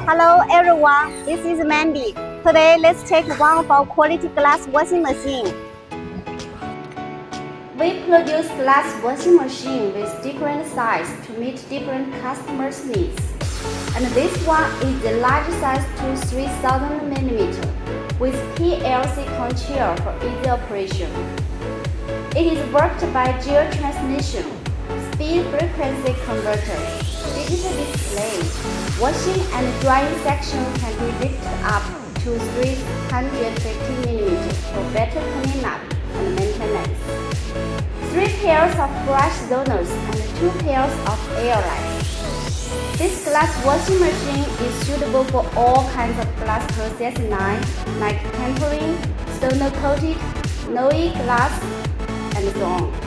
Hello everyone, this is Mandy. Today let's check one of our quality glass washing machine. We produce glass washing machine with different size to meet different customers' needs. And this one is the large size to 3000 mm with PLC control for easy operation. It is worked by dual transmission, speed frequency converter, digital display. Washing and drying section can be lifted up to 350 mm for better cleanup and maintenance. 3 pairs of brush zoners and 2 pairs of air lights. This glass washing machine is suitable for all kinds of glass processing lines like tempering, stone coated, Noe glass, and so on.